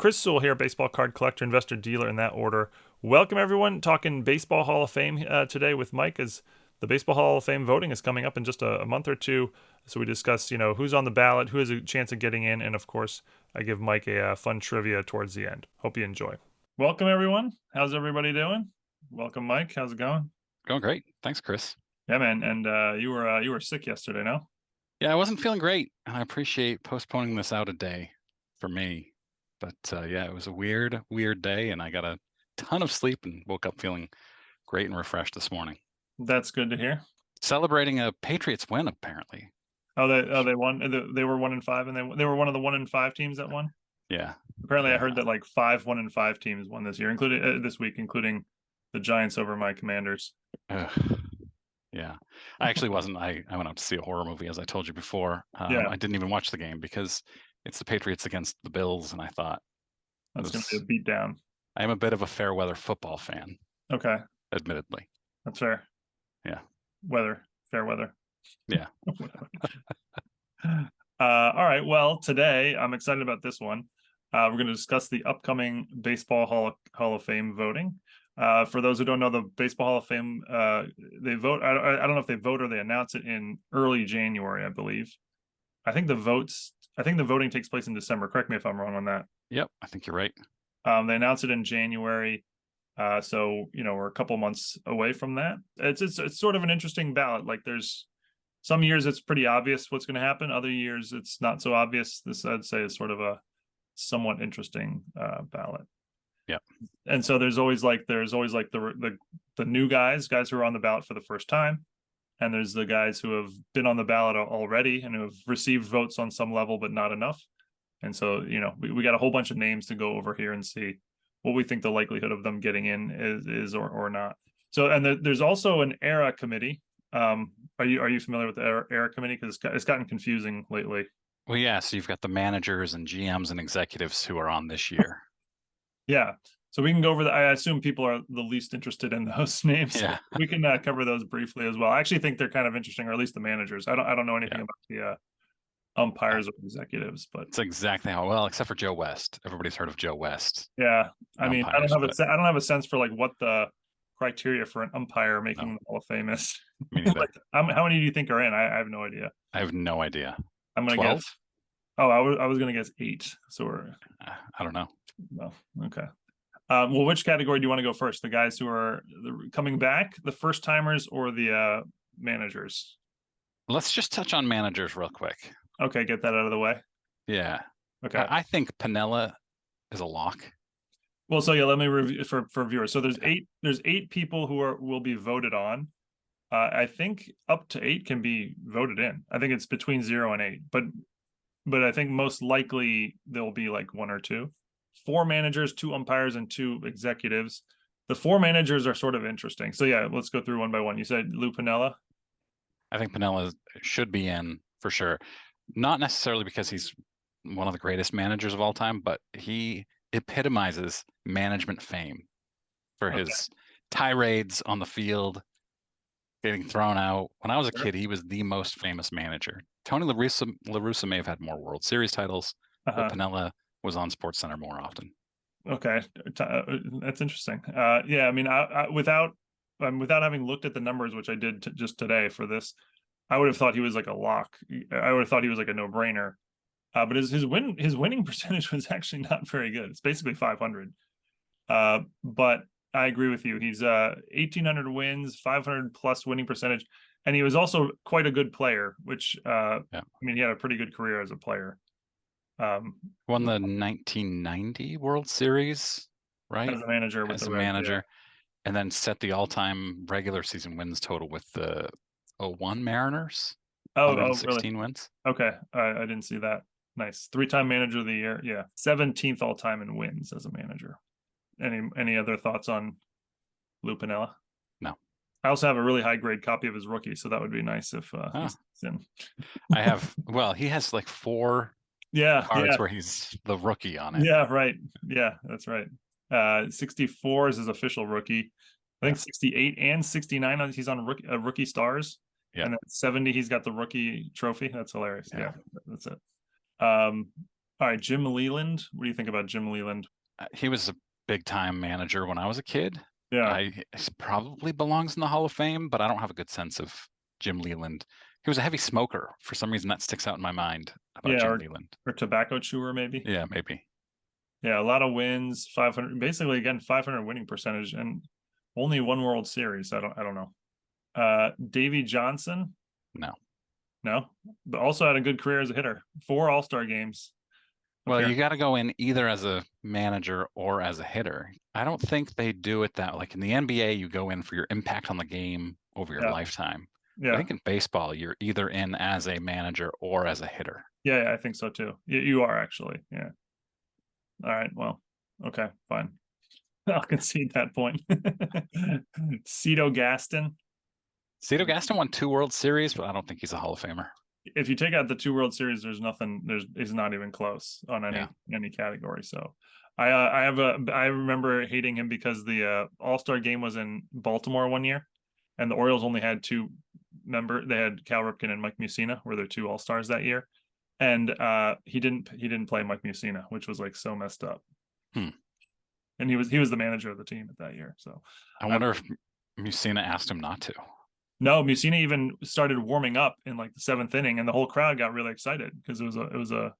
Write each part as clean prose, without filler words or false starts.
Chris Sewall here, baseball card collector, investor, dealer in that order. Welcome, everyone. Talking Baseball Hall of Fame today with Mike, as the Baseball Hall of Fame voting is coming up in just a month or two. So we discuss, who's on the ballot, who has a chance of getting in, and of course, I give Mike a fun trivia towards the end. Hope you enjoy. Welcome, everyone. How's everybody doing? Welcome, Mike. How's it going? Going great. Thanks, Chris. Yeah, man. And you were sick yesterday, no? Yeah, I wasn't feeling great, and I appreciate postponing this out a day for me. But yeah, it was a weird day, and I got a ton of sleep and woke up feeling great and refreshed this morning. That's good to hear. Celebrating a Patriots win, apparently. They won. They were 1-5, and they were one of the 1-5 teams that won. Yeah. Apparently, yeah. I heard that like 5 1-5 teams won this year, including this week, including the Giants over my Commanders. Yeah, I actually wasn't. I went out to see a horror movie, as I told you before. Yeah. I didn't even watch the game because it's the Patriots against the Bills, and I thought That's going to be a beatdown. I am a bit of a fair weather football fan. Okay. Admittedly. That's fair. Yeah. Fair weather. Yeah. All right. Well, today I'm excited about this one. We're going to discuss the upcoming Baseball Hall of Fame voting. For those who don't know, the Baseball Hall of Fame, they vote. I don't know if they vote or they announce it in early January, I believe. I think the voting takes place in December. Correct me if I'm wrong on that. Yep, I think you're right. They announced it in January. So we're a couple months away from that. It's sort of an interesting ballot. Like there's some years it's pretty obvious what's going to happen. Other years it's not so obvious. This, I'd say, is sort of a somewhat interesting ballot. Yeah. And so there's always like the new guys who are on the ballot for the first time, and there's the guys who have been on the ballot already and who have received votes on some level but not enough. And so we got a whole bunch of names to go over here and see what we think the likelihood of them getting in is or not. So, and there's also an era committee. Are you familiar with the era committee? Because it's gotten confusing lately. Well, yeah. So you've got the managers and GMs and executives who are on this year. Yeah. So we can go over that. I assume people are the least interested in those names. Yeah. We can cover those briefly as well. I actually think they're kind of interesting, or at least the managers. I don't know anything about the umpires or executives, but it's exactly how well, except for Joe West. Everybody's heard of Joe West. Yeah. I mean, umpires, I don't have a sense for like what the criteria for an umpire making the Hall of Fame is. Me neither. Like, how many do you think are in? I have no idea. I have no idea. I'm gonna 12? guess. Oh, I was gonna guess 8. So I don't know. No. Okay. Well, which category do you want to go first? The guys who are coming back, the first timers, or the managers? Let's just touch on managers real quick. Okay, get that out of the way. Yeah. Okay. I think Piniella is a lock. Well, so yeah, let me review for viewers. So there's 8 people who will be voted on. I think up to 8 can be voted in. I think it's between 0 and 8, but I think most likely there'll be like 1 or 2. 4 managers, 2 umpires, and 2 executives. The 4 managers are sort of interesting. So yeah, let's go through one by one. You said Lou Piniella? I think Piniella should be in for sure. Not necessarily because he's one of the greatest managers of all time, but he epitomizes management fame for his tirades on the field, getting thrown out. When I was a kid, he was the most famous manager. Tony La Russa may have had more World Series titles, but Piniella was on SportsCenter more often. Okay, that's interesting. Yeah, I mean, without having looked at the numbers, which I did just today for this, I would have thought he was like a lock. I would have thought he was like a no-brainer. But his winning percentage was actually not very good. It's basically 500. But I agree with you. He's 1,800 wins, 500 plus winning percentage, and he was also quite a good player. Which I mean, he had a pretty good career as a player. Won the 1990 World Series, right? As a manager and then set the all-time regular season wins total with the 01 Mariners. 116 really? wins. Okay, I didn't see that. Nice. 3-time manager of the year. Yeah, 17th all time in wins as a manager. Any other thoughts on Lou Piniella? No. I also have a really high grade copy of his rookie, so that would be nice if he's in. I have. Well, he has like 4 cards where he's the rookie on it. Yeah, right. Yeah, that's right. 64 is his official rookie. I think 68 and 69 he's on rookie stars. Yeah. And at 70 he's got the rookie trophy. That's hilarious. Yeah, that's it. All All right, Jim Leland. What do you think about Jim Leland? He was a big time manager when I was a kid. Yeah, He probably belongs in the Hall of Fame, but I don't have a good sense of Jim Leland. He was a heavy smoker. For some reason, that sticks out in my mind about yeah, Jim Leland. or tobacco chewer maybe. Yeah, maybe. Yeah, a lot of wins, 500, basically again 500 winning percentage, and only one World Series. I don't know. Davey Johnson, No. no, but also had a good career as a hitter. 4 All-Star games Well, you appearance. got to go in either as a manager or as a hitter. I don't think they do it that like in the NBA, you go in for your impact on the game over your Yeah, lifetime. I yeah, think in baseball, you're either in as a manager or as a hitter. yeah, yeah, I think so too. You are actually. Yeah. All right. Well, okay, fine. I'll concede that point. Cito Gaston. Cito Gaston won 2 World Series, but I don't think he's a Hall of Famer. If you take out the 2 World Series, there's nothing. He's not even close on Yeah. any category. So, I remember hating him because the All-Star game was in Baltimore one year, and the Orioles only had 2 They had Cal Ripken and Mike Mussina were their 2 All-Stars that year, and he didn't play Mike Mussina, which was like so messed up. Hmm. And he was the manager of the team at that year. So I wonder if Mussina asked him not to. no, Mussina even started warming up in like the 7th inning, and the whole crowd got really excited because it was a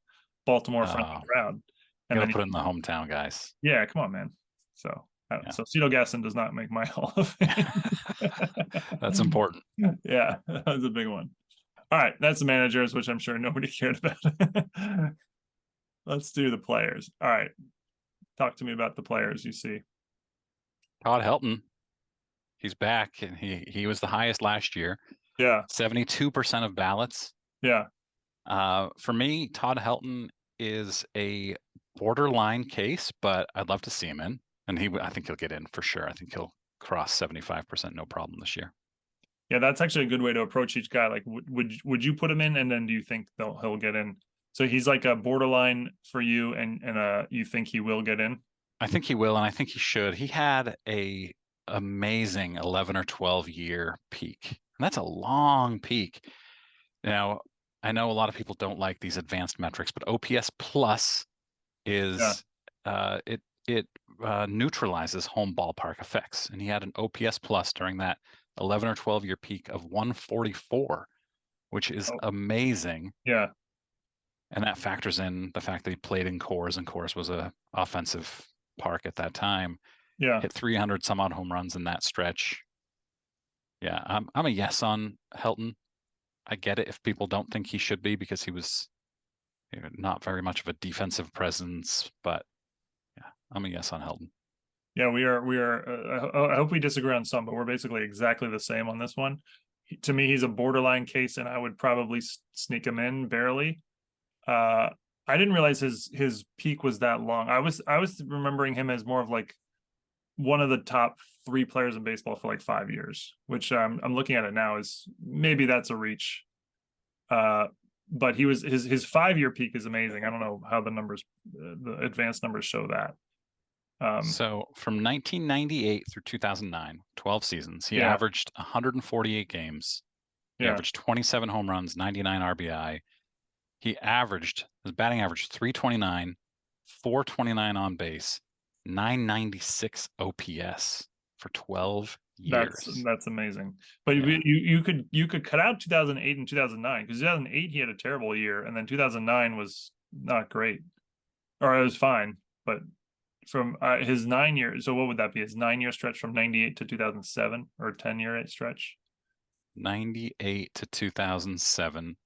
Baltimore friendly crowd. You And got then to put it in the hometown guys. yeah, come on, man. So Yeah. so Cito Gaston does not make my Hall of Fame. That's important. Yeah, that was a big one. All right, that's the managers, which I'm sure nobody cared about. Let's do the players. All right, talk to me about the players you see. Todd Helton, he's back, and he was the highest last year. Yeah, 72% of ballots. yeah. For me, Todd Helton is a borderline case, but I'd love to see him in, and I think he'll get in for sure. I think he'll cross 75% no problem this year. Yeah, that's actually a good way to approach each guy. Like, would you put him in, and then do you think he'll get in? So he's like a borderline for you, and you think he will get in? I think he will, and I think he should. He had a amazing 11 or 12 year peak, and that's a long peak. Now, I know a lot of people don't like these advanced metrics, but OPS plus is it neutralizes home ballpark effects, and he had an OPS plus during that 11 or 12 year peak of 144, which is amazing. Yeah. And that factors in the fact that he played in Coors, and Coors was a offensive park at that time. Yeah. Hit 300 some odd home runs in that stretch. Yeah, I'm a yes on Helton. I get it if people don't think he should be because he was not very much of a defensive presence, but yeah, I'm a yes on Helton. Yeah, we are. I hope we disagree on some, but we're basically exactly the same on this one. To me, he's a borderline case, and I would probably sneak him in barely. I didn't realize his peak was that long. I was remembering him as more of like one of the top 3 players in baseball for like 5 years, which I'm looking at it now is maybe that's a reach. But he was his 5-year peak is amazing. I don't know how the numbers, the advanced numbers show that. So from 1998 through 2009, 12 seasons, he averaged 148 games. He averaged 27 home runs, 99 RBI. He averaged his batting average 329, 429 on base, 996 OPS for 12 years. That's amazing. But you could cut out 2008 and 2009 because 2008 he had a terrible year, and then 2009 was not great, or it was fine. But from his 9 years, so what would that be? His 9-year stretch from 98 to 2007, or 10-year stretch? 98 to 2007,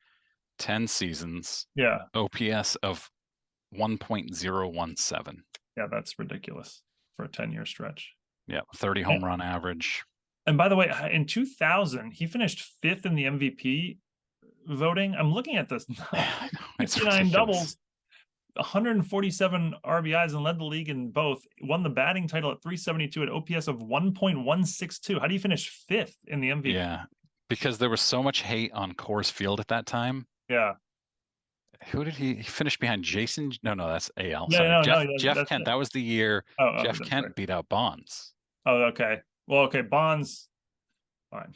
10 seasons. Yeah. OPS of 1.017. Yeah, that's ridiculous for a 10-year stretch. Yeah, 30 home run average. And by the way, in 2000, he finished 5th in the MVP voting. I'm looking at this. 59 doubles, 147 RBIs, and led the league in both. Won the batting title at 372 at OPS of 1.162. How do you finish 5th in the MVP? Yeah, because there was so much hate on Coors Field at that time. Yeah. Who did he finish behind? Jason? No, that's AL. Yeah, sorry, Jeff Kent. That was the year Jeff Kent beat out Bonds. Oh, okay. Well, okay, Bonds, fine.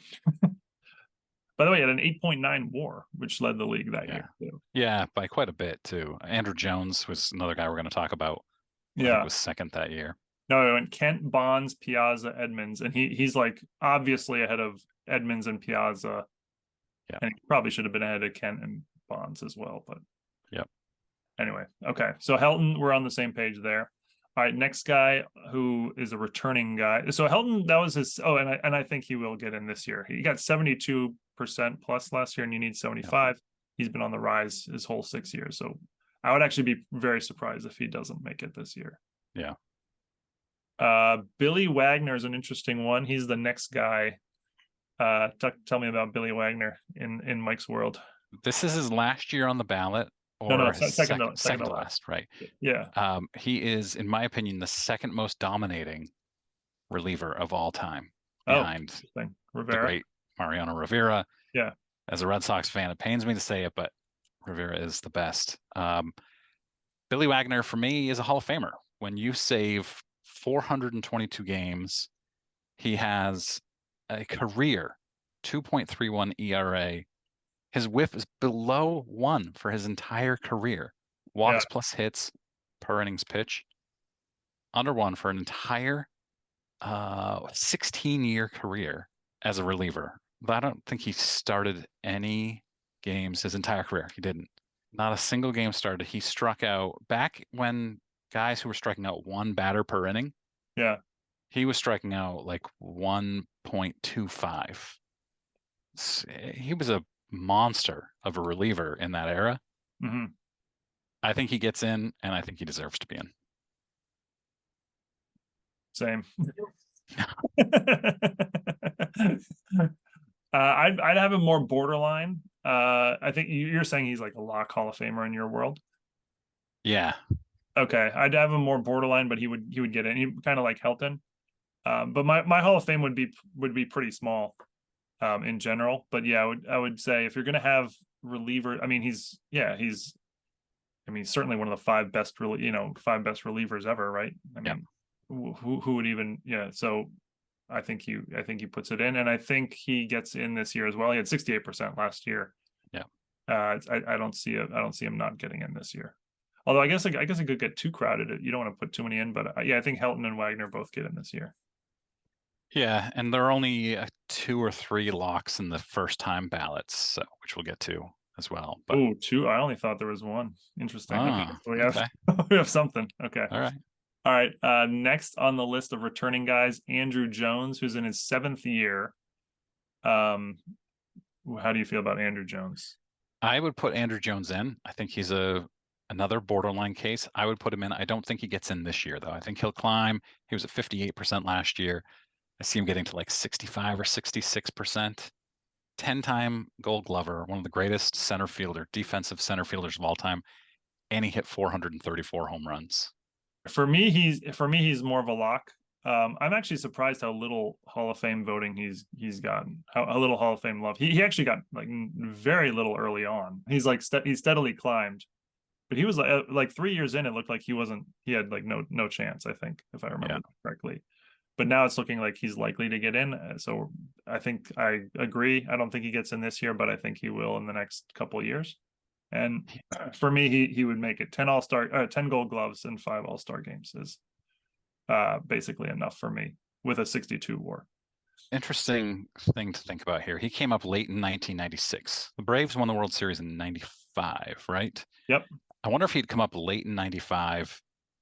By the way, he had an 8.9 WAR, which led the league that Yeah. year too. Yeah, by quite a bit too. Andrew Jones was another guy we're going to talk about. I think Yeah. was second that year. No, it went Kent, Bonds, Piazza, Edmonds, and he's like obviously ahead of Edmonds and Piazza, Yeah. and he probably should have been ahead of Kent and Bonds as well. But Yep. anyway, okay. So Helton, we're on the same page there. All right, next guy who is a returning guy. So Helton, that was his. Oh, and I think he will get in this year. He got 72% plus last year, and you need 75. Yep. He's been on the rise his whole 6 years. So I would actually be very surprised if he doesn't make it this year. Yeah. Billy Wagner is an interesting one. He's the next guy. Tell me about Billy Wagner in Mike's world. This is his last year on the ballot, or no, second to last, right? Yeah. He is, in my opinion, the second most dominating reliever of all time, behind the great Mariano Rivera. Yeah. As a Red Sox fan, it pains me to say it, but Rivera is the best. Billy Wagner, for me, is a Hall of Famer. When you save 422 games, he has a career 2.31 ERA. His whip is below 1 for his entire career. Walks plus hits per innings pitch, under 1 for an entire 16-year career as a reliever. But I don't think he started any games his entire career. He didn't. Not a single game started. He struck out back when guys who were striking out 1 batter per inning. Yeah. He was striking out like 1.25. He was a monster of a reliever in that era. Mm-hmm. I think he gets in, and I think he deserves to be in. Same. I'd have him more borderline. I think you're saying he's like a lock Hall of Famer in your world. Yeah. Okay, I'd have him more borderline, but he would get in. He kind of like Helton. But my Hall of Fame would be pretty small, in general. But yeah, I would say if you're gonna have reliever, I mean he's certainly one of the 5 best relievers ever, right? I mean, who would even so I think he puts it in, and I think he gets in this year as well. He had 68% last year. Yeah. I don't see him not getting in this year. Although I guess it could get too crowded. You don't want to put too many in, but I think Helton and Wagner both get in this year. Yeah, and there are only 2 or 3 locks in the first-time ballots, so, which we'll get to as well. But 2. I only thought there was 1. Interesting. Okay, so okay. we have something. Okay. All right. Next on the list of returning guys, Andrew Jones, who's in his 7th year. How do you feel about Andrew Jones? I would put Andrew Jones in. I think he's another borderline case. I would put him in. I don't think he gets in this year, though. I think he'll climb. He was at 58% last year. I see him getting to like 65 or 66%. 10-time Gold Glover, one of the greatest defensive center fielders of all time, and he hit 434 home runs. For me, he's more of a lock. I'm actually surprised how little Hall of Fame voting he's gotten. How little Hall of Fame love. He actually got like very little early on. He's like he steadily climbed, but he was like 3 years in. It looked like he had like no chance. I think, if I remember correctly. But now it's looking like he's likely to get in. So I think I agree. I don't think he gets in this year, but I think he will in the next couple of years. And for me, he would make it 10 10 Gold Gloves and 5 All-Star games is basically enough for me with a 62 WAR. Interesting thing to think about here. He came up late in 1996. The Braves won the World Series in 95, right? Yep. I wonder if he'd come up late in 95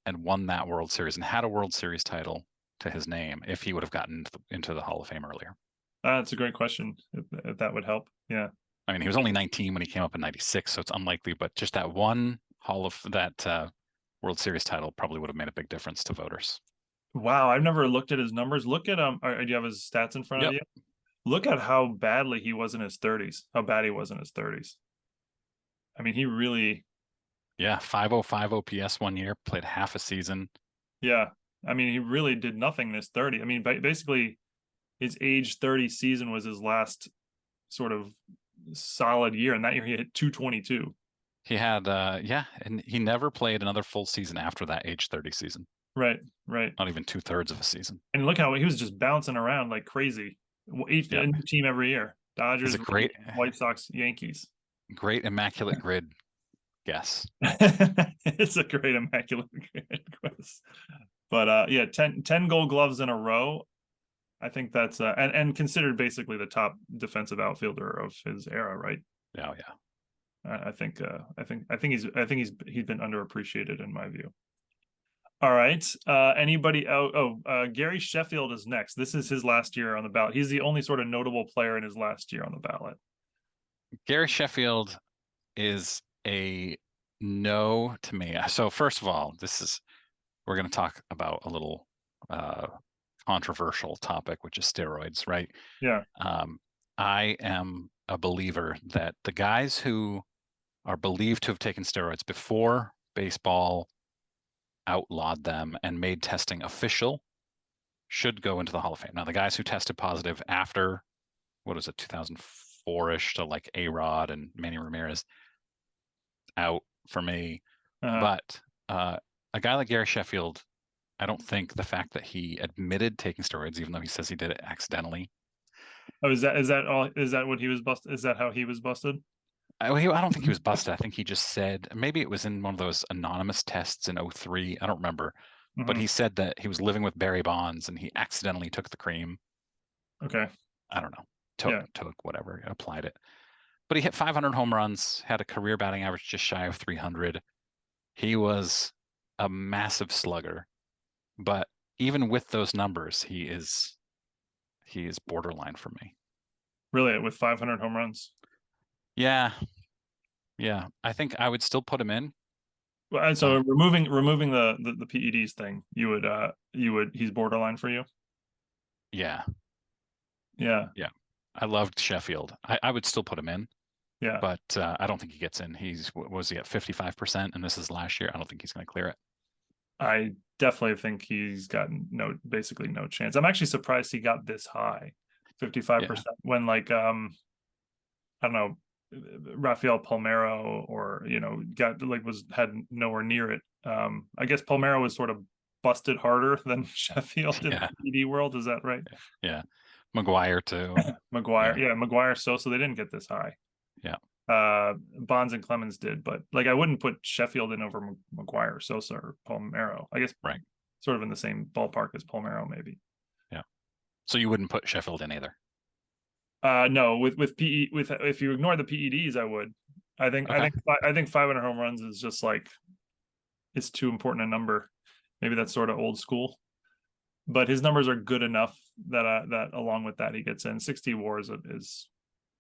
and won that World Series and had a World Series title to his name, if he would have gotten into the Hall of Fame earlier. That's a great question. If that would help. Yeah. I mean, he was only 19 when he came up in 96, so it's unlikely, but just that one World Series title probably would have made a big difference to voters. Wow, I've never looked at his numbers. Look at do you have his stats in front of you? Look at how badly he was in his 30s. How bad he was in his 30s. I mean, he really 505 OPS one year, played half a season. Yeah. I mean, he really did nothing this 30. I mean, basically his age 30 season was his last sort of solid year, and that year he hit 222. He had and he never played another full season after that age 30 season. Right. Not even 2/3 of a season. And look how he was just bouncing around like crazy. A new team every year. Dodgers, a great, White Sox, Yankees. great immaculate grid guess. It's a great immaculate quiz. But yeah, 10 gold gloves in a row. I think that's and considered basically the top defensive outfielder of his era, right? Oh yeah. I think he's been underappreciated in my view. All right. Anybody? Gary Sheffield is next. This is his last year on the ballot. He's the only sort of notable player in his last year on the ballot. Gary Sheffield is a no to me. So first of all, we're going to talk about a little controversial topic, which is steroids, right? Yeah. I am a believer that the guys who are believed to have taken steroids before baseball outlawed them and made testing official should go into the Hall of Fame. Now, the guys who tested positive after, what was it, 2004-ish to like A-Rod and Manny Ramirez, out for me. But a guy like Gary Sheffield, I don't think the fact that he admitted taking steroids, even though he says he did it accidentally. Oh, is that what he was busted? Is that how he was busted? I don't think he was busted. I think he just said, maybe it was in one of those anonymous tests in 2003. I don't remember. But he said that he was living with Barry Bonds and he accidentally took the cream. Okay. I don't know. Took whatever, applied it. But he hit 500 home runs, had a career batting average just shy of 300. He was a massive slugger. But even with those numbers, he is borderline for me. Really, with 500 home runs? Yeah. I think I would still put him in. Well, and so removing the PEDs thing, you would he's borderline for you? Yeah. Yeah. I loved Sheffield. I would still put him in. Yeah. But I don't think he gets in. Was he at 55%? And this is last year. I don't think he's going to clear it. I definitely think he's got basically no chance. I'm actually surprised he got this high, 55%, when like I don't know, Rafael Palmeiro or had nowhere near it. I guess Palmeiro was sort of busted harder than Sheffield in the PD world. Is that right? Yeah. McGuire too. McGuire, Sosa, they didn't get this high. Yeah. Bonds and Clemens did, but like I wouldn't put Sheffield in over McGuire, Sosa, or Palmeiro. I guess sort of in the same ballpark as Palmeiro, maybe. Yeah. So you wouldn't put Sheffield in either? No, if you ignore the PEDs, I would. I think 500 home runs is just like it's too important a number. Maybe that's sort of old school, but his numbers are good enough that along with that he gets in. 60 WARs is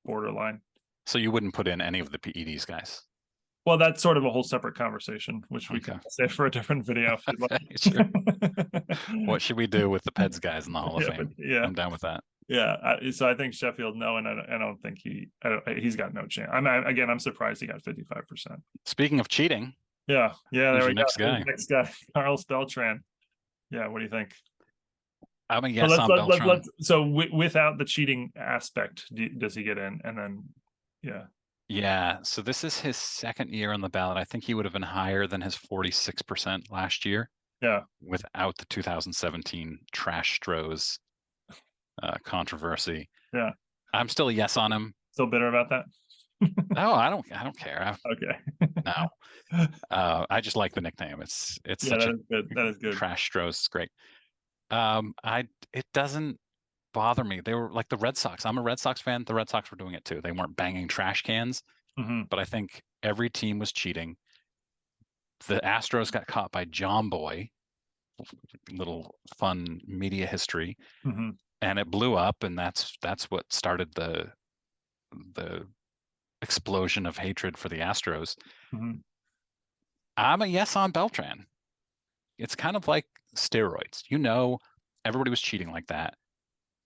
borderline. So you wouldn't put in any of the PEDs guys? Well, that's sort of a whole separate conversation, which we can save for a different video. Sure. What should we do with the PEDs guys in the Hall of Fame? I'm down with that. Yeah, so I think Sheffield, no, and I don't think he's got no chance. I'm surprised he got 55%. Speaking of cheating, there we go. Next guy, Carlos Beltran. Yeah, what do you think? I'm a yes on Beltran. So without the cheating aspect, does he get in? And then, yeah. So this is his second year on the ballot. I think he would have been higher than his 46% last year. Yeah. Without the 2017 trash Stros controversy. Yeah. I'm still a yes on him. Still bitter about that? No, I don't care. Okay. No. I just like the nickname. It's such that is good. Trash Stros. It's great. It doesn't bother me. They were like the Red Sox. I'm a Red Sox fan. The Red Sox were doing it too. They weren't banging trash cans, but I think every team was cheating. The Astros got caught by John Boy. Little fun media history. And it blew up, and that's what started the explosion of hatred for the Astros. I'm a yes on Beltran. It's kind of like steroids. Everybody was cheating like that.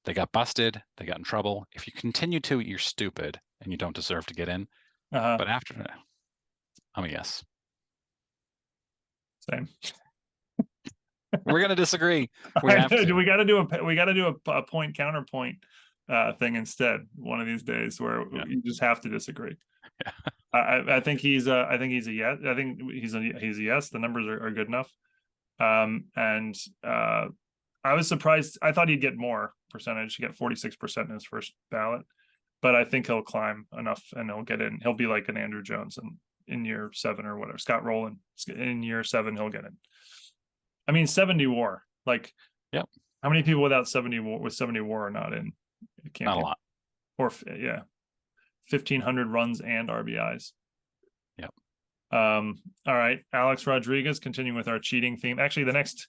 They got busted. They got in trouble. If you continue to, you're stupid, and you don't deserve to get in. But after that, I'm a yes. Same. We're gonna disagree. We got to do a point counterpoint thing instead one of these days where you just have to disagree. I think he's a yes. I think he's a yes. The numbers are good enough. And I was surprised. I thought he'd get more percentage. He got 46% in his first ballot. but I think he'll climb enough and he'll get in. He'll be like an Andrew Jones in year 7 or whatever. Scott Rowland in year 7, he'll get in. I mean, 70 WAR. Like, Yep. How many people without 70 WAR, with 70 WAR are not in? It can't Not a be. lot. Or 1,500 runs and RBIs. Yep. All right, Alex Rodriguez, continuing with our cheating theme. Actually, the next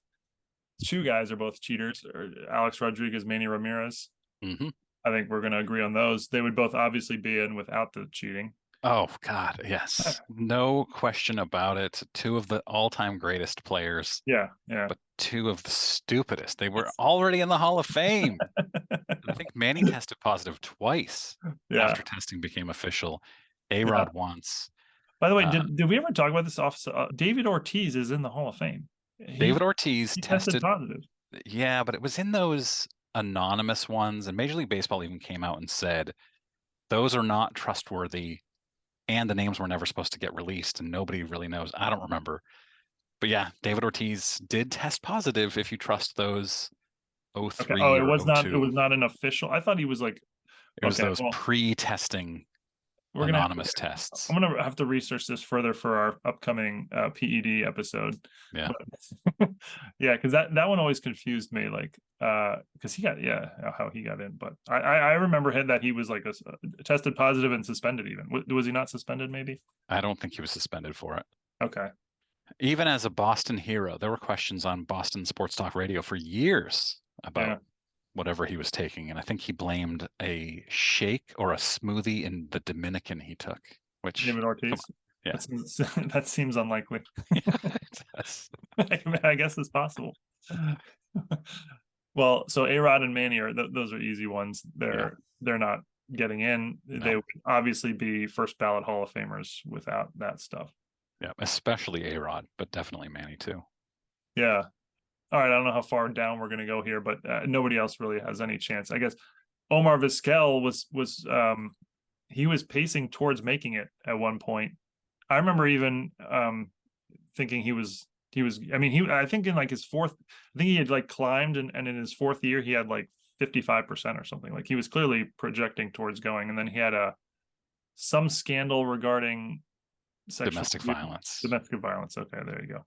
2 guys are both cheaters. Alex Rodriguez, Manny Ramirez. Mm-hmm. I think we're going to agree on those. They would both obviously be in without the cheating. Oh God, yes, no question about it. 2 of the all-time greatest players. Yeah. But 2 of the stupidest. They were already in the Hall of Fame. I think Manny tested positive twice after testing became official. A-Rod once. By the way, did we ever talk about this off? David Ortiz is in the Hall of Fame. David Ortiz tested positive. Yeah, but it was in those anonymous ones, and Major League Baseball even came out and said those are not trustworthy, and the names were never supposed to get released, and nobody really knows. I don't remember. But yeah, David Ortiz did test positive if you trust those 03 it or was 02. It was not an official. I thought he was like it was those pre-testing anonymous tests. I'm gonna have to research this further for our upcoming PED episode. Yeah. Yeah, because that one always confused me, like because he got how he got in. But I remember that he was like tested positive and suspended even. Was he not suspended maybe? I don't think he was suspended for it. Okay. Even as a Boston hero, there were questions on Boston Sports Talk Radio for years about whatever he was taking. And I think he blamed a shake or a smoothie in the Dominican he took, which David Ortiz. Yeah. That seems unlikely. I guess it's possible. Well, so A-Rod and Manny those are easy ones. They're not getting in. No. They would obviously be first ballot Hall of Famers without that stuff. Yeah, especially A-Rod, but definitely Manny too. Yeah. All right, I don't know how far down we're going to go here, but nobody else really has any chance. I guess Omar Vizquel was he was pacing towards making it at one point. I remember even thinking he was. I mean, I think in like his 4th, I think he had like climbed, and in his 4th year he had like 55% or something. Like he was clearly projecting towards going, and then he had some scandal regarding domestic violence. Domestic violence. Okay, there you go.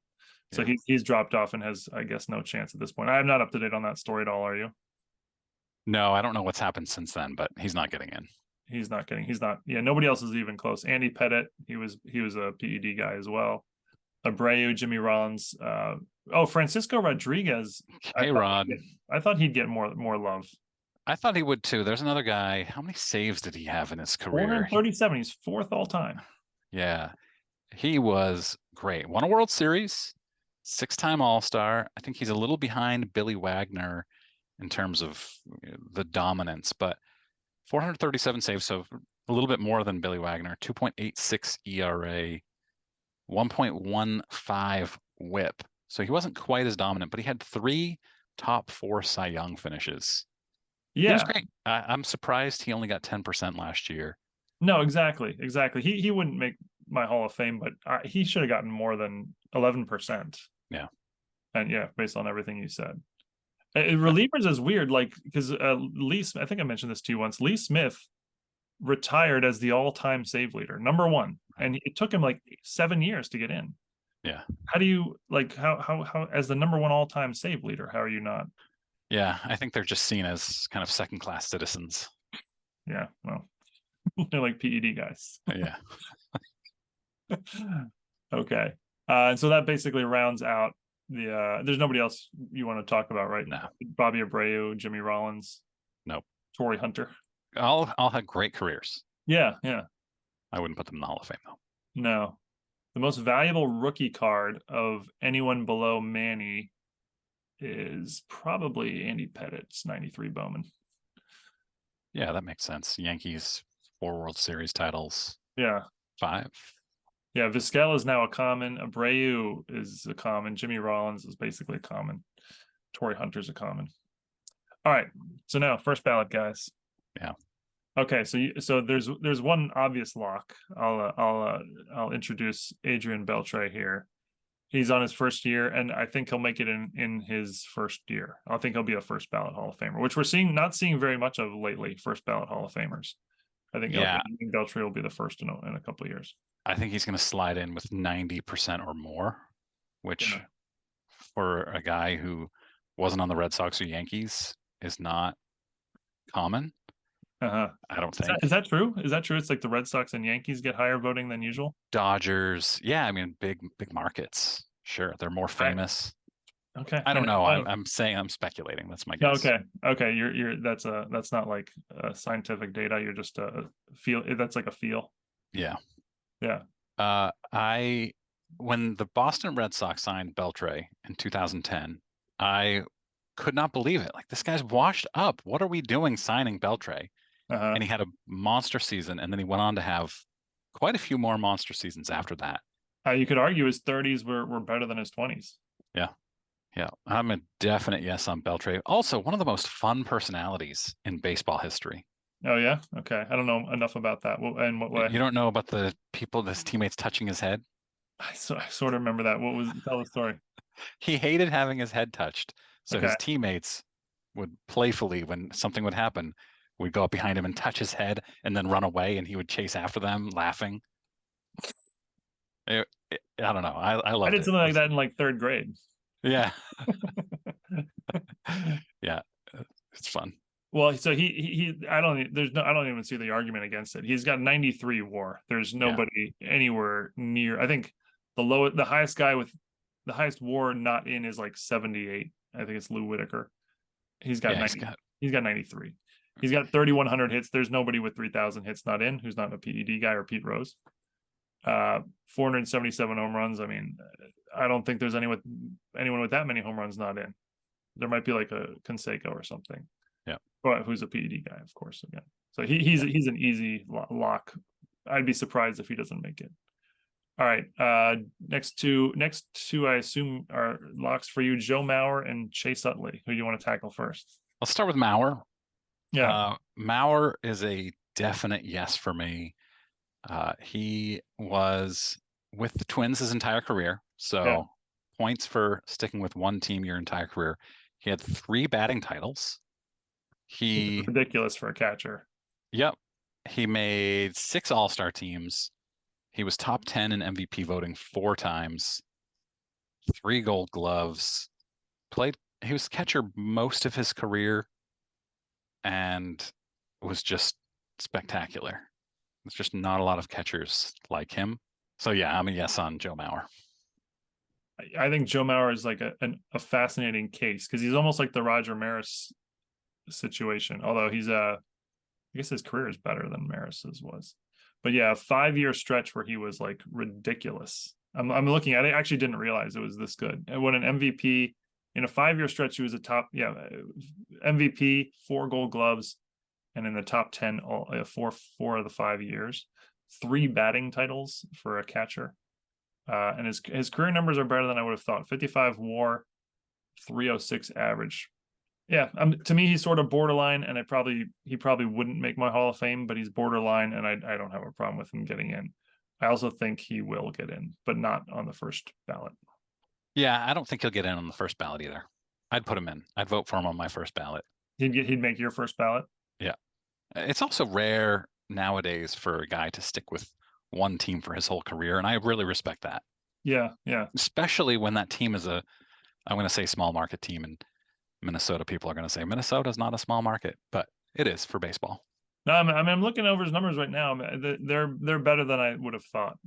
So he's dropped off and has, I guess, no chance at this point. I'm not up to date on that story at all. Are you? No, I don't know what's happened since then, but he's not getting in. He's not. Yeah, nobody else is even close. Andy Pettit, he was a PED guy as well. Abreu, Jimmy Rollins. Francisco Rodriguez. Hey, Rod. I thought he'd get more love. I thought he would too. There's another guy. How many saves did he have in his career? 437. He's 4th all time. Yeah, he was great. Won a World Series. 6-time All-Star. I think he's a little behind Billy Wagner in terms of the dominance, but 437 saves, so a little bit more than Billy Wagner. 2.86 ERA, 1.15 WHIP. So he wasn't quite as dominant, but he had 3 top 4 Cy Young finishes. Yeah, he was great. I'm surprised he only got 10% last year. No, exactly. He wouldn't make my Hall of Fame, but he should have gotten more than 11%. Yeah. And based on everything you said. Relievers is weird, like, because Lee, I think I mentioned this to you once. Lee Smith retired as the all-time save leader, number 1, and it took him like 7 years to get in. Yeah. How do you how as the number 1 all-time save leader? How are you not? Yeah, I think they're just seen as kind of second-class citizens. Yeah, well, they're like PED guys. Yeah. Okay. And so that basically rounds out the there's nobody else you want to talk about, right? No. Bobby Abreu, Jimmy Rollins. Nope. Torrey Hunter. All had great careers. Yeah. I wouldn't put them in the Hall of Fame though. No. The most valuable rookie card of anyone below Manny is probably Andy Pettit's 93 Bowman. Yeah, that makes sense. Yankees 4 World Series titles. Yeah. 5. Yeah, Vizquel is now a common. Abreu is a common. Jimmy Rollins is basically a common. Torrey Hunter's a common. All right. So now first ballot, guys. Yeah. Okay. So there's one obvious lock. I'll introduce Adrian Beltre here. He's on his first year, and I think he'll make it in his first year. I think he'll be a first ballot Hall of Famer, which we're not seeing very much of lately. First ballot Hall of Famers. I think Yeah, I think Beltre will be the first in a couple of years. I think he's going to slide in with 90% or more, which Yeah. for a guy who wasn't on the Red Sox or Yankees is not common. Uh-huh. I don't Is think. that true? Is that true? It's like the Red Sox and Yankees get higher voting than usual. Dodgers, yeah, I mean big markets. Sure, they're more I famous. Okay. I And don't know. well, I'm saying I'm speculating. That's my no, guess. okay. Okay. That's not like scientific data. You're just a feel. That's like a feel. Yeah. Yeah. I when the Boston Red Sox signed Beltre in 2010, I could not believe it. Like this guy's washed up. What are we doing signing Beltre? Uh-huh. And he had a monster season, and then he went on to have quite a few more monster seasons after that. You could argue his 30s were better than his 20s. Yeah. Yeah. I'm a definite yes on Beltre. Also, one of the most fun personalities in baseball history. Oh yeah. Okay. I don't know enough about that. In what way? You don't know about the people, his teammates touching his head? I sort of remember that. What was tell the story? He hated having his head touched. So Okay. his teammates would playfully, when something would happen, would go up behind him and touch his head and then run away, and he would chase after them, laughing. I don't know. I I loved did it. something like that in like third grade. Yeah. Yeah. It's fun. Well, so I don't I don't even see the argument against it. He's got 93 WAR. There's Yeah. nobody anywhere near. I think the highest guy with the highest WAR not in is like 78. I think it's Lou Whitaker. He's got Yeah. 90. He's got 93. He's got 3,100 hits. There's nobody with 3,000 hits not in who's not a PED guy or Pete Rose. 477 home runs. I mean, I don't think there's anyone with that many home runs not in. There might be like a Canseco or something. Yeah. But who's a PED guy, of course. Again, so Yeah. he's an easy lock. I'd be surprised if he doesn't make it. All right. Next two I assume are locks for you: Joe Mauer and Chase Utley. Who do you want to tackle first? Let's start with Mauer. Yeah. Mauer is a definite yes for me. He was with the Twins his entire career. Yeah. So points for sticking with one team your entire career. He had 3 batting titles. He, Ridiculous for a catcher. yep, he made 6 All-Star teams. He was top 10 in MVP voting 4 times, 3 Gold Gloves. He was catcher most of his career, and was just spectacular. There's just not a lot of catchers like him. So yeah, I'm a yes on Joe Mauer. I think Joe Mauer is like a fascinating case because he's almost like the Roger Maris situation. Although I guess his career is better than Maris's was. But yeah, a 5-year stretch where he was like ridiculous. I'm looking at it. I actually didn't realize it was this good. And when an MVP in a 5-year stretch, he was a top, MVP, 4 Gold Gloves, and in the top 10 four of the 5 years, 3 batting titles for a catcher. And his career numbers are better than I would have thought. 55 WAR, 306 average. Yeah, to me he's sort of borderline, and he probably wouldn't make my Hall of Fame, but he's borderline, and I don't have a problem with him getting in. I also think he will get in, but not on the first ballot. Yeah, I don't think he'll get in on the first ballot either. I'd put him in. I'd vote for him on my first ballot. He'd make your first ballot. Yeah. It's also rare nowadays for a guy to stick with one team for his whole career, and I really respect that. Yeah, yeah. Especially when that team is I'm going to say small market team, and Minnesota people are going to say Minnesota's not a small market, but it is for baseball. No, I'm looking over his numbers right now. They're better than I would have thought.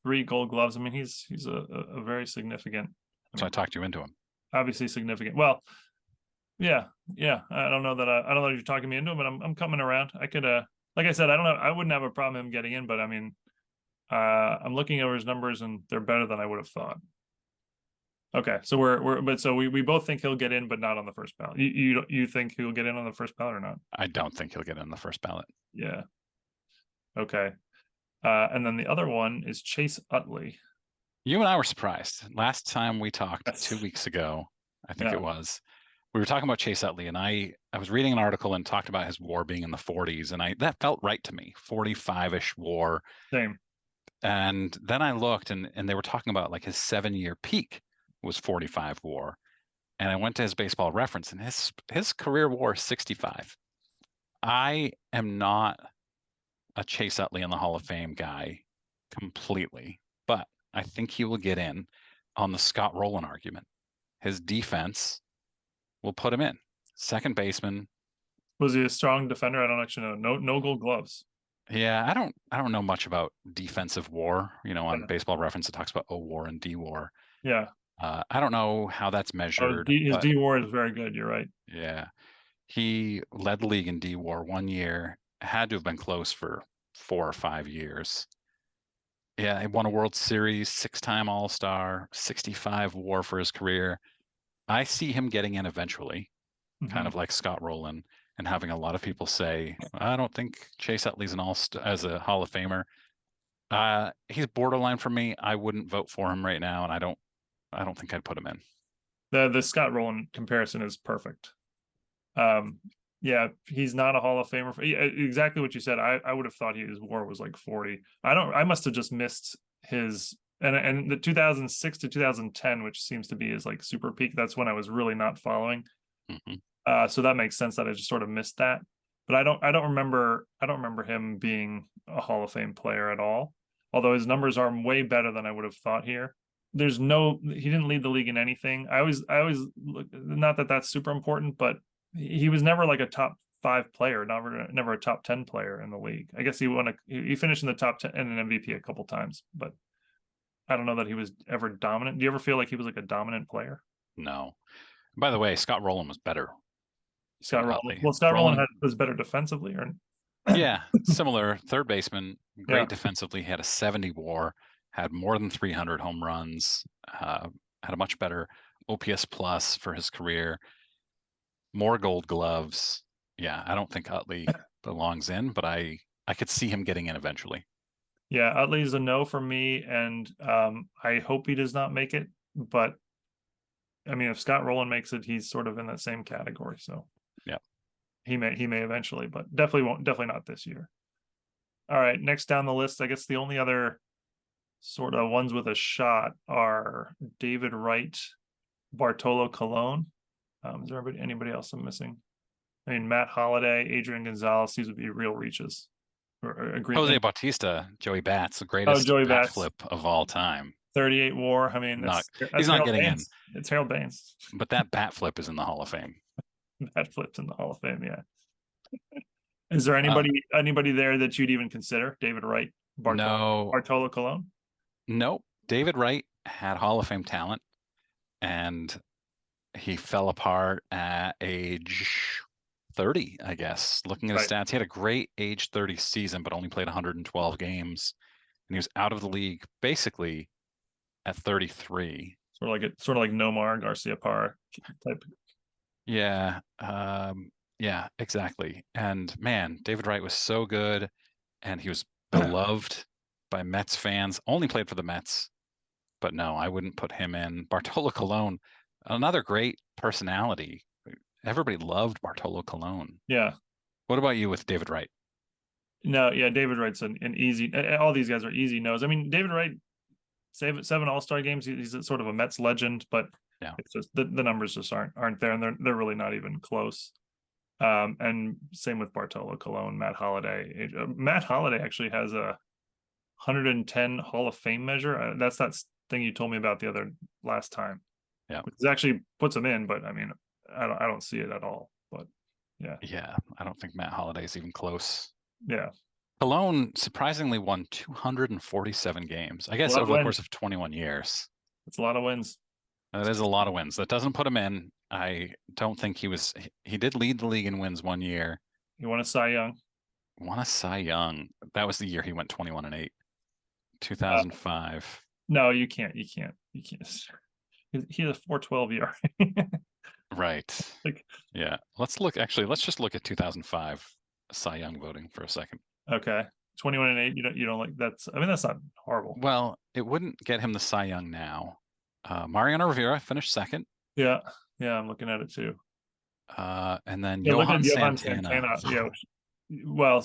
3 Gold Gloves. I mean, he's a very significant. So I talked you into him. Obviously significant. Well, yeah. I don't know that you're talking me into him, but I'm coming around. I could like I said, I wouldn't have a problem him getting in, but I mean, I'm looking over his numbers and they're better than I would have thought. Okay, so we both think he'll get in, but not on the first ballot. You think he'll get in on the first ballot or not? I don't think he'll get in the first ballot. Yeah. Okay. And then the other one is Chase Utley. You and I were surprised. Last time we talked Yes. 2 weeks ago, I think it was, we were talking about Chase Utley, and I was reading an article and talked about his WAR being in the 40s, and that felt right to me, 45-ish WAR. Same. And then I looked, and they were talking about like his 7-year peak was 45 WAR, and I went to his Baseball Reference, and his career WAR is 65. I am not a Chase Utley in the Hall of Fame guy completely, but I think he will get in on the Scott Rowland argument. His defense will put him in. Second baseman. Was he a strong defender? I don't actually know. No Gold Gloves. Yeah, I don't know much about defensive WAR. You know, on Yeah. Baseball Reference, it talks about O WAR and D WAR. Yeah. I don't know how that's Oh, measured, his but D War is very good. You're right. yeah, he led the league in D WAR one year. Had to have been close for 4 or 5 years. Yeah, he won a World Series, 6-time All-Star, 65 WAR for his career. I see him getting in eventually, kind Mhm. of like Scott Rowland, and having a lot of people say, I don't think Chase Utley's an all-star as a Hall of Famer. He's borderline for me. I wouldn't vote for him right now, and I don't think I'd put him in. The Scott Rowland comparison is perfect. Yeah, he's not a Hall of Famer. Exactly what you said. I would have thought his WAR was like 40. I must have just missed his and the 2006 to 2010, which seems to be his like super peak. That's when I was really not following. Mm-hmm. So that makes sense that I just sort of missed that. But I don't remember him being a Hall of Fame player at all. Although his numbers are way better than I would have thought here. He didn't lead the league in anything. I always look, not that that's super important, but he was never like a top 5 player, never a top 10 player in the league. I guess he finished in the top 10 and an MVP a couple times, but I don't know that he was ever dominant. Do you ever feel like he was like a dominant player? No. By the way, Scott Rowland was better than Scott Rowland. Utley. Well, Scott Rowland Rowland, was better defensively, or yeah, similar third baseman, yeah, great defensively, had a 70 WAR, had more than 300 home runs, had a much better OPS plus for his career, more Gold Gloves. Yeah, I don't think Utley belongs in, but I could see him getting in eventually. yeah. Utley's a no for me, and I hope he does not make it. But I mean, if Scott Rowland makes it, he's sort of in that same category. So Yeah. he may eventually, but definitely not this year. All right, next down the list, I guess the only other sort of ones with a shot are David Wright, Bartolo Colon. Is there anybody else I'm missing? I mean, Matt Holliday, Adrian Gonzalez, these would be real reaches. Or Jose agreement. Bautista, Joey Bats, the Oh, greatest Joey bat Bats, flip of all time. 38 WAR. I mean, Not that's he's not Harold getting in, Baines. It's Harold Baines. but that bat flip is in the Hall of Fame. Bat flips in the Hall of Fame. Yeah. Is there Uh, anybody there that you'd even consider? David Wright, no, Bartolo Colon? nope. David Wright had Hall of Fame talent, and he fell apart at age 30, I guess. Looking at his Right. stats, he had a great age 30 season, but only played 112 games, and he was out of the league basically at 33. Sort of like Nomar Garcia Parra type. Yeah, yeah, exactly. And man, David Wright was so good, and he was beloved by Mets fans. Only played for the Mets, but no, I wouldn't put him in. Bartolo Colon, another great personality. Everybody loved Bartolo Colon. Yeah. What about you with David Wright? No, yeah, David Wright's an easy. All these guys are easy no's. I mean, David Wright, 7 All-Star games. He's sort of a Mets legend, but Yeah, it's just the numbers just aren't there, and they're really not even close. And same with Bartolo Colon, Matt Holliday. Matt Holliday actually has a 110 Hall of Fame measure. That's that thing you told me about the other last time. yeah, Which actually puts him in, but I mean, I don't see it at all. But yeah, yeah. I don't think Matt Holliday is even close. yeah, Colon surprisingly won 247 games, I a guess, lot of over the course wins. of 21 years. It's a lot of wins. That is a lot of wins. That doesn't put him in. I don't think he did lead the league in wins one year. You want a Cy Young? Won a Cy Young. That was the year he went 21-8, Uh, 2005. no, you can't. You can't. You can't. He has a 4.12 ERA. Right. Like, Yeah. Let's just look at 2005 Cy Young voting for a second. okay, 21-8. You don't like that's. I mean, that's not horrible. Well, it wouldn't get him the Cy Young now. Mariano Rivera finished second. Yeah, yeah, I'm looking at it too. And then Yeah, look at Johan Johan Santana. Yeah, well,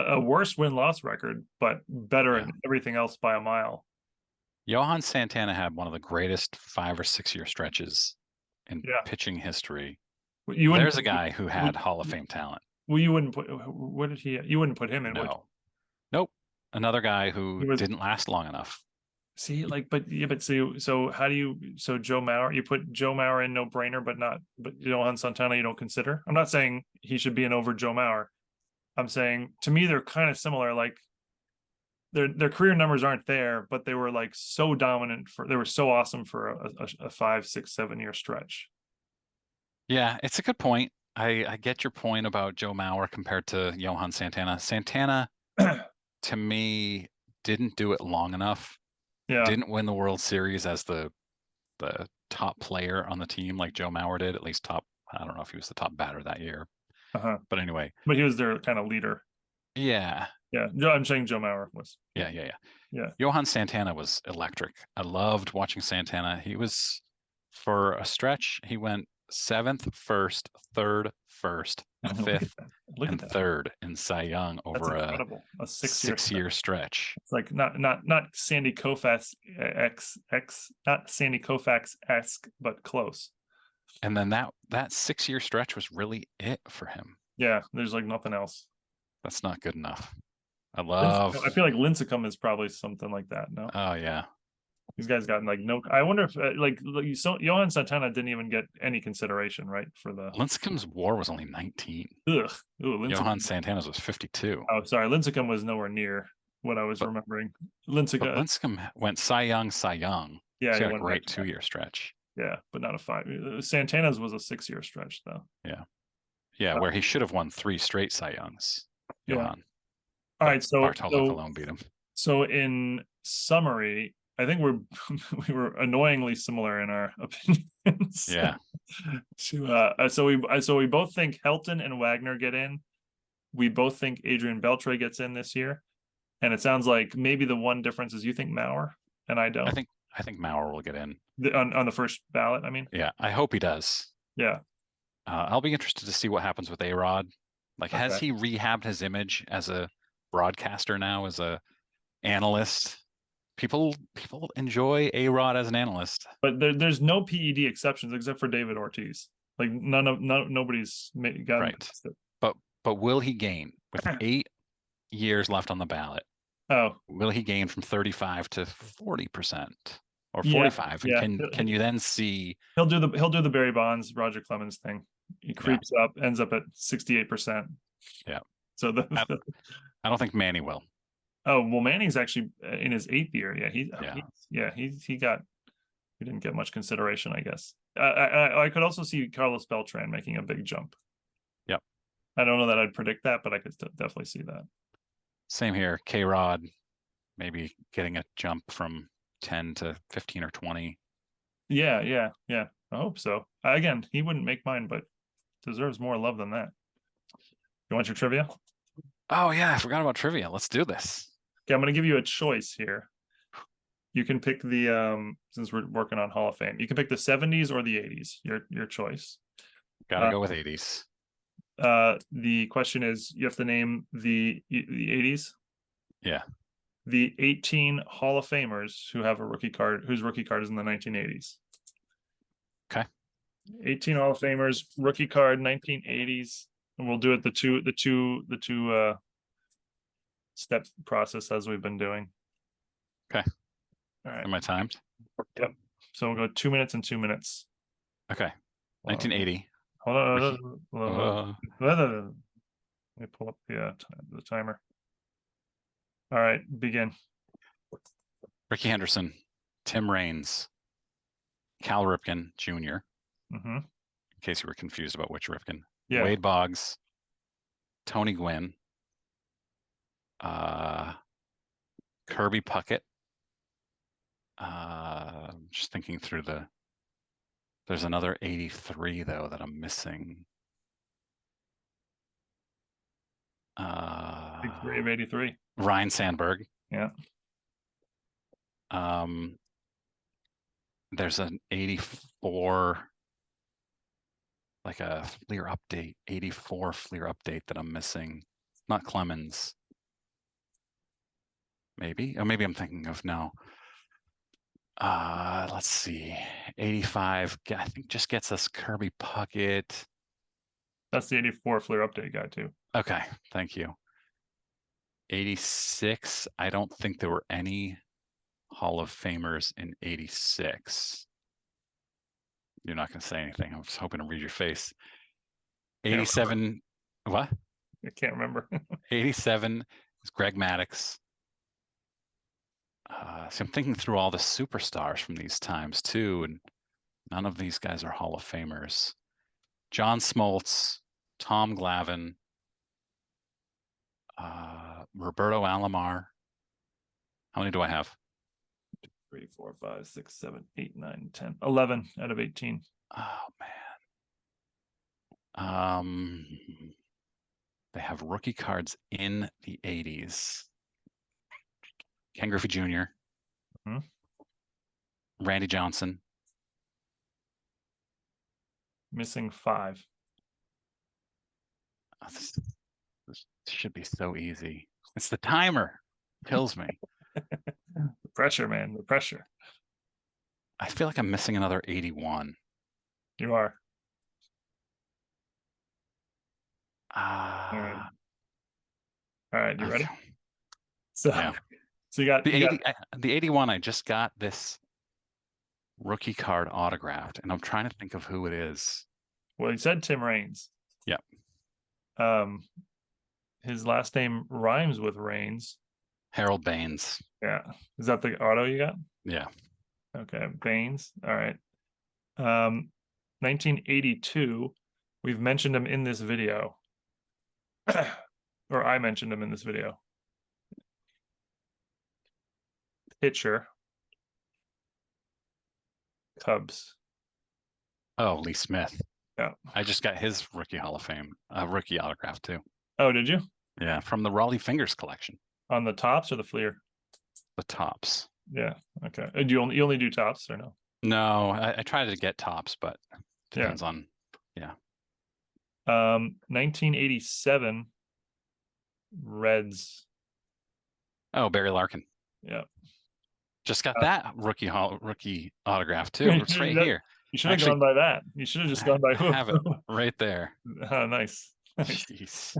a worse win-loss record, but better Yeah. in everything else by a mile. Johan Santana had one of the greatest 5 or 6 year stretches in Yeah, pitching history. you wouldn't. There's a guy who had Hall of Fame talent. Well, you wouldn't put. What did he? You wouldn't put him in, would you? No, another guy who He was didn't last long enough. see like, but yeah, but so how do you so Joe Mauer? You put Joe Mauer in no brainer, but Johan Santana you don't consider. I'm not saying he should be in over Joe Mauer. I'm saying to me they're kind of similar. Like their career numbers aren't there, but they were like so dominant they were so awesome for a 5, 6, 7 year stretch. Yeah, it's a good point. I get your point about Joe Mauer compared to Johan Santana. Santana, to me, didn't do it long enough. Yeah. Didn't win the World Series as the top player on the team like Joe Mauer did. At least top. I don't know if he was the top batter that year, Uh-huh. but anyway. But he was their kind of leader. Yeah. Yeah. I'm saying Joe Mauer was. Yeah. Johan Santana was electric. I loved watching Santana. He was, for a stretch, he went 7th, 1st, 3rd, 1st, Look at 5th, that. Look and at that. 3rd in Cy Young That's over a incredible. A 6-year stretch. It's like not Sandy Koufax not Sandy Koufax esque, but close. And then that 6-year stretch was really it for him. Yeah, there's like nothing else. That's not good enough. I feel like Lincecum is probably something like that. No. Oh yeah. These guys got like no. I wonder if Johan Santana didn't even get any consideration, right? For the Lincecum's WAR was only 19. ugh. Ooh, Johan Santana's was 52. Oh, sorry, Lincecum was nowhere near what I was remembering. Lincecum went Cy Young. Yeah, he had a great 2-year stretch. Yeah, but not a 5. Santana's was a 6-year stretch though. Yeah, where he should have won 3 straight Cy Youngs. Yeah. Johan. All right, so Bartolo Colon beat him. So in summary, I think we were annoyingly similar in our opinions. Yeah. So we both think Helton and Wagner get in. We both think Adrian Beltre gets in this year, and it sounds like maybe the one difference is you think Mauer and I don't. I think Mauer will get in on the first ballot. I mean, yeah, I hope he does. Yeah, I'll be interested to see what happens with A-Rod. Like, has he rehabbed his image as a broadcaster now, as a analyst? People enjoy A-Rod as an analyst, but there's no PED exceptions except for David Ortiz. Like nobody's got right. But will he gain with 8 years left on the ballot? Oh, will he gain from 35 to 40% or 45? Yeah. And can you then see he'll do the Barry Bonds, Roger Clemens thing? He creeps up, ends up at 68%. Yeah. So I don't think Manny will. Oh well, Manning's actually in his 8th year. Yeah, he didn't get much consideration, I guess. I could also see Carlos Beltran making a big jump. Yep. I don't know that I'd predict that, but I could definitely see that. Same here. K-Rod maybe getting a jump from 10 to 15 or 20. Yeah. I hope so. Again, he wouldn't make mine, but deserves more love than that. You want your trivia? Oh yeah, I forgot about trivia. Let's do this. Okay, I'm going to give you a choice here. You can pick the since we're working on Hall of Fame, you can pick the 70s or the 80s. Your choice. Gotta go with 80s. The question is, you have to name the 80s. Yeah. The 18 Hall of Famers who have a rookie card, whose rookie card is in the 1980s. Okay. 18 Hall of Famers, rookie card, 1980s, and we'll do it the two step process as we've been doing. Okay. All right. Am I timed? Yep. So we'll go 2 minutes and 2 minutes. Okay. 1980. Hold on. Let me pull up the timer. All right, begin. Ricky Henderson, Tim Raines, Cal Ripken Jr. Mm-hmm. In case you were confused about which Ripken. Yeah. Wade Boggs, Tony Gwynn, Kirby Puckett. Just thinking through there's another 83 though that I'm missing. Big 3 of 83. Ryan Sandberg. Yeah. There's an 84, like a Fleer update, 84 Fleer update that I'm missing. Not Clemens. Maybe. Or maybe I'm thinking of no. Let's see. 85, I think just gets us Kirby Puckett. That's the 84 Fleer update guy too. Okay, thank you. 86. I don't think there were any Hall of Famers in 86. You're not going to say anything. I was hoping to read your face. 87. What? I can't remember. 87 is Greg Maddux. So I'm thinking through all the superstars from these times too, and none of these guys are Hall of Famers. John Smoltz, Tom Glavine, Roberto Alomar. How many do I have? 3, 4, 5, 6, 7, 8, 9, 10, 11 out of 18. Oh man. They have rookie cards in the 80s. Ken Griffey Jr. Hmm? Randy Johnson. Missing 5. Oh, this should be so easy. It's the timer. Kills me. The pressure, man. The pressure. I feel like I'm missing another 81. You are. Ah. All right. You ready? Okay. So, yeah. So you got the 81. I just got this rookie card autographed, and I'm trying to think of who it is. Well, you said Tim Raines. Yep. His last name rhymes with Raines. Harold Baines. Yeah. Is that the auto you got? Yeah. Okay. Baines. All right. 1982. We've mentioned him in this video. Or I mentioned him in this video. Pitcher. Cubs. Oh, Lee Smith. Yeah. I just got his rookie Hall of Fame, rookie autograph too. Oh, did you? Yeah, from the Raleigh Fingers collection. On the tops or the Fleer? The tops. Yeah. Okay. Do you only do tops or no? No, I tried to get tops, but depends on. Yeah. 1987 Reds. Oh, Barry Larkin. Yeah. Just got that rookie autograph too. It's right here. You should have gone by that. You should have just gone by who. Have it right there. Oh, nice. Jeez.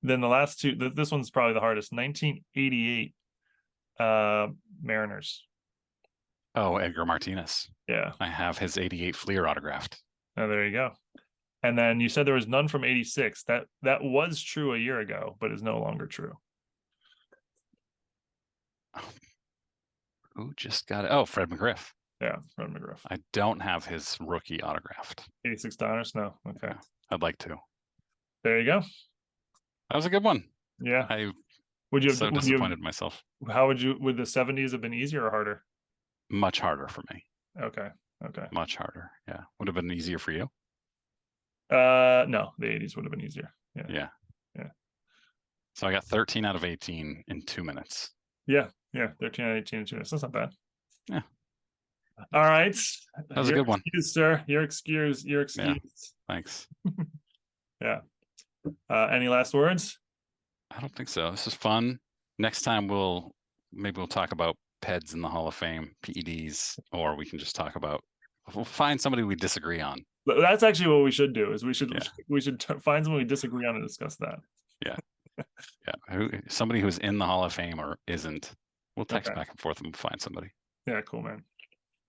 Then the last two. This one's probably the hardest. 1988 Mariners. Oh, Edgar Martinez. Yeah. I have his 88 Fleer autographed. Oh, there you go. And then you said there was none from 86. That was true a year ago, but is no longer true. Who just got it? Oh, Fred McGriff. Yeah, Fred McGriff. I don't have his rookie autographed. $86? No. Okay. Yeah, I'd like to. There you go. That was a good one. Yeah. I would you have so disappointed myself. How would the 70s have been easier or harder? Much harder for me. Okay. Okay. Much harder. Yeah. Would have been easier for you? No, the 80s would have been easier. Yeah. Yeah. Yeah. So I got 13 out of 18 in 2 minutes. Yeah. Yeah. 13 out of 18 in 2 minutes. That's not bad. Yeah. All right. That was a good one. Sir. You're excused. You're excused. Yeah. Thanks. Yeah. Any last words? I don't think so. This is fun. Next time maybe we'll talk about PEDs in the Hall of Fame, PEDs, or we can just talk about, we'll find somebody we disagree on. That's actually what we should do. Is we should find someone we disagree on and discuss that. Yeah. Yeah. Somebody who's in the Hall of Fame or isn't. We'll text back and forth and we'll find somebody. Yeah. Cool, man.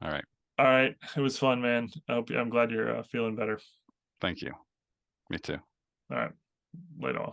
All right. All right. It was fun, man. I'm glad you're feeling better. Thank you. Me too. All right. Later on.